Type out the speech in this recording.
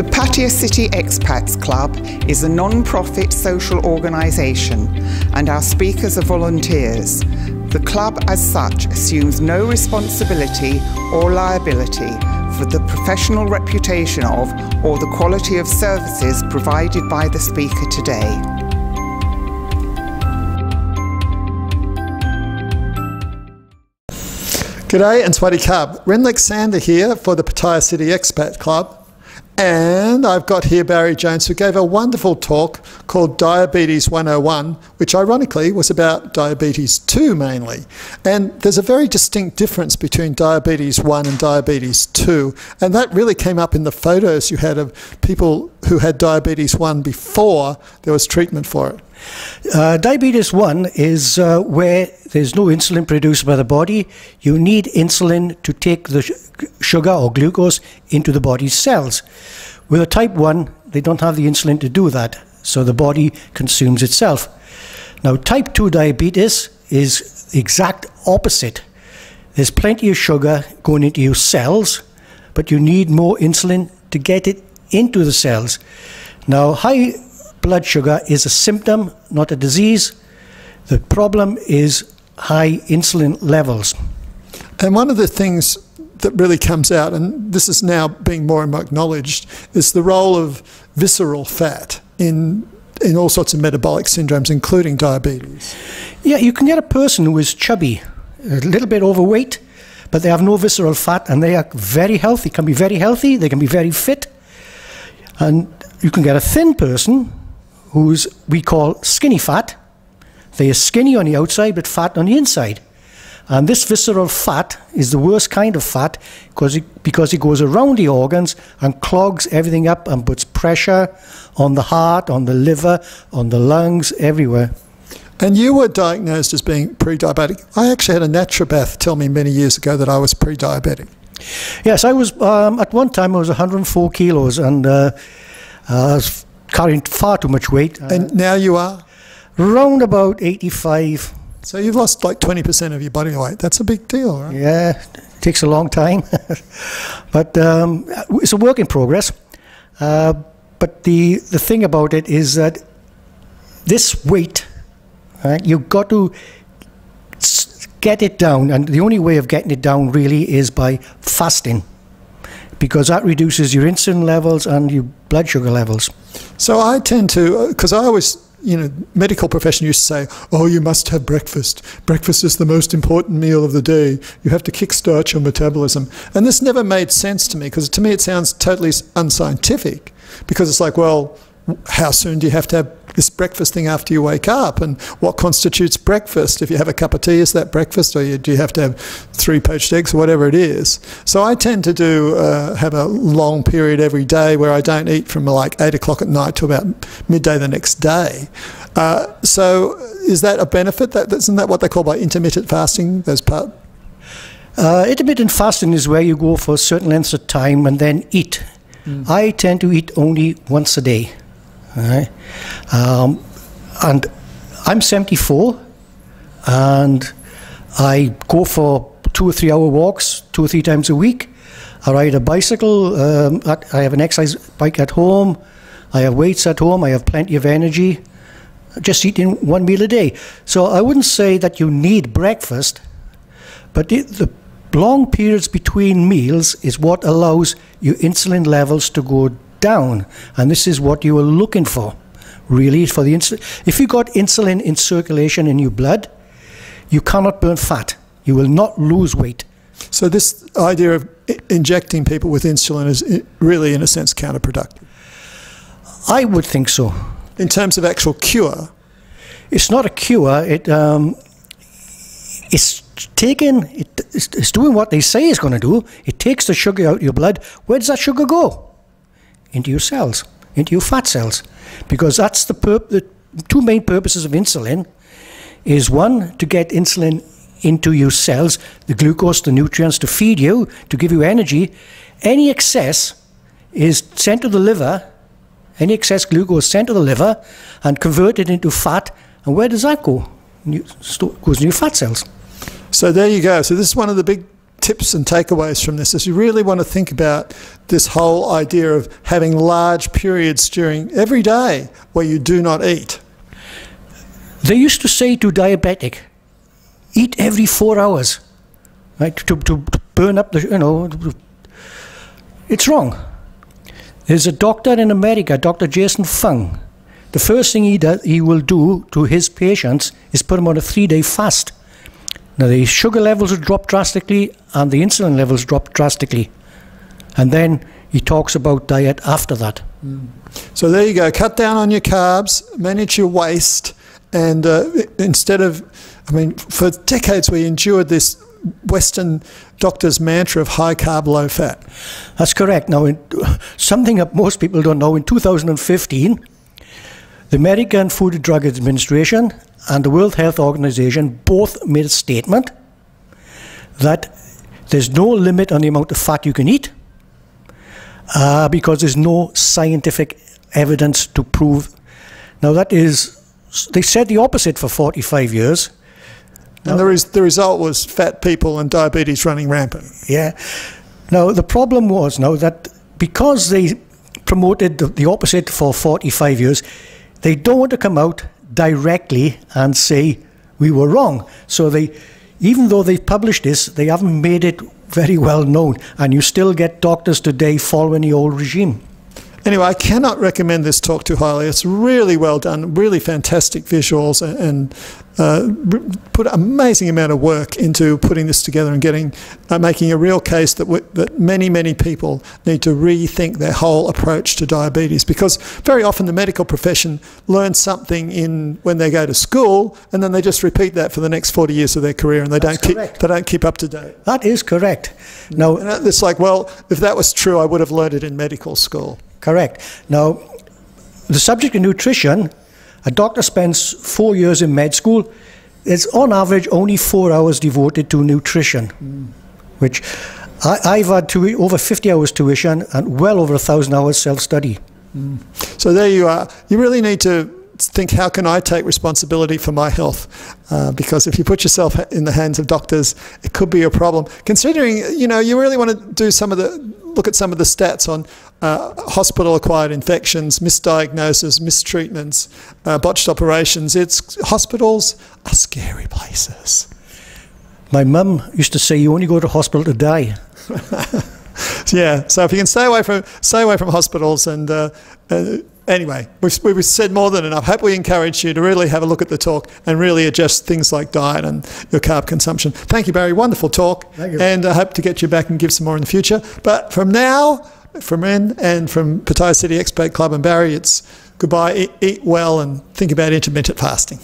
The PCEC Expats Club is a non-profit social organisation and our speakers are volunteers. The club as such assumes no responsibility or liability for the professional reputation of or the quality of services provided by the speaker today. G'day and Swaddy Cub. Ren Alexander here for the PCEC Expat Club. And I've got here Barry Jones, who gave a wonderful talk called Diabetes 101, which ironically was about diabetes 2 mainly. And there's a very distinct difference between diabetes 1 and diabetes 2. And that really came up in the photos you had of people who had diabetes 1 before there was treatment for it. Diabetes 1 is where there's no insulin produced by the body. You need insulin to take the sugar or glucose into the body's cells. With a type 1, they don't have the insulin to do that, so the body consumes itself. Now, type 2 diabetes is the exact opposite. There's plenty of sugar going into your cells, but you need more insulin to get it into the cells. Now, high blood sugar is a symptom, not a disease. The problem is high insulin levels. And one of the things that really comes out, and this is now being more and more acknowledged, is the role of visceral fat in all sorts of metabolic syndromes, including diabetes. Yeah, you can get a person who is chubby, a little bit overweight, but they have no visceral fat and they are very healthy, can be very healthy, they can be very fit. And you can get a thin person who's we call skinny fat. They are skinny on the outside but fat on the inside. And this visceral fat is the worst kind of fat because it goes around the organs and clogs everything up and puts pressure on the heart, on the liver, on the lungs, everywhere. And you were diagnosed as being pre-diabetic. I actually had a naturopath tell me many years ago that I was pre-diabetic. Yes, I was, at one time I was 104 kilos and I was carrying far too much weight. And now you are? Round about 85. So you've lost like 20% of your body weight. That's a big deal, right? Yeah, it takes a long time. But it's a work in progress. But the thing about it is that this weight, right, you've got to get it down. And the only way of getting it down really is by fasting, because that reduces your insulin levels and your blood sugar levels. So I tend to, because I always, medical profession used to say, oh, you must have breakfast. Breakfast is the most important meal of the day. You have to kickstart your metabolism. And this never made sense to me, because to me it sounds totally unscientific, because it's like, well, how soon do you have to have this breakfast thing after you wake up? And what constitutes breakfast? If you have a cup of tea, is that breakfast? Or do you have to have 3 poached eggs or whatever it is? So I tend to have a long period every day where I don't eat from like 8 o'clock at night to about midday the next day. So is that a benefit? Isn't that what they call by intermittent fasting? Those part? Intermittent fasting is where you go for certain lengths of time and then eat. I tend to eat only once a day. Right. And I'm 74 and I go for 2 or 3 hour walks 2 or 3 times a week. I ride a bicycle, I have an exercise bike at home, I have weights at home, I have plenty of energy, just eating 1 meal a day. So I wouldn't say that you need breakfast, but the long periods between meals is what allows your insulin levels to go down, and this is what you are looking for, really, for the insulin. If you got insulin in circulation in your blood, you cannot burn fat. You will not lose weight. So this idea of injecting people with insulin is really, in a sense, counterproductive. I would think so. In terms of actual cure? It's not a cure. It's doing what they say it's going to do. It takes the sugar out of your blood. Where does that sugar go? Into your cells, into your fat cells. Because that's the 2 main purposes of insulin is, one, to get insulin into your cells, the glucose, the nutrients, to feed you, to give you energy. Any excess is sent to the liver, any excess glucose sent to the liver and converted into fat. And where does that go? It goes in your fat cells. So there you go. So this is one of the big tips and takeaways from this is you really want to think about this whole idea of having large periods during every day where you do not eat. They used to say to diabetic, eat every 4 hours, right? To burn up the, it's wrong. There's a doctor in America, Dr. Jason Fung. The first thing he will do to his patients is put them on a 3-day fast. Now the sugar levels will drop drastically and the insulin levels drop drastically. And then he talks about diet after that. So there you go. Cut down on your carbs, manage your waste, and instead of, I mean, for decades we endured this Western doctor's mantra of high carb, low fat. That's correct. Now, something that most people don't know, in 2015, the American Food and Drug Administration and the World Health Organization both made a statement that there's no limit on the amount of fat you can eat because there's no scientific evidence to prove. Now that is, they said the opposite for 45 years. And the result was fat people and diabetes running rampant. Yeah. Now the problem was now that because they promoted the opposite for 45 years, they don't want to come out directly and say we were wrong. So they, even though they've published this, they haven't made it very well known, and you still get doctors today following the old regime. Anyway, I cannot recommend this talk too highly. It's really well done, really fantastic visuals, and put an amazing amount of work into putting this together and getting, making a real case that many, many people need to rethink their whole approach to diabetes, because very often the medical profession learns something when they go to school, and then they just repeat that for the next 40 years of their career, and they don't keep up to date. That is correct. Now, and it's like, well, if that was true, I would have learned it in medical school. Correct. Now, the subject of nutrition, a doctor spends 4 years in med school. There's on average only 4 hours devoted to nutrition, which I've had over 50 hours tuition and well over 1,000 hours self-study. So there you are. You really need to think, how can I take responsibility for my health? Because if you put yourself in the hands of doctors, it could be a problem. Considering, you really want to do look at some of the stats on hospital-acquired infections, misdiagnoses, mistreatments, botched operations. Hospitals are scary places. My mum used to say, you only go to hospital to die. Yeah, so if you can stay away from hospitals, and anyway, we've said more than enough. Hope we encourage you to really have a look at the talk and really adjust things like diet and your carb consumption. Thank you, Barry. Wonderful talk. Thank you. And I hope to get you back and give some more in the future. But from now, from Ren and from Pattaya City Expat Club and Barry, it's goodbye, eat well, and think about intermittent fasting.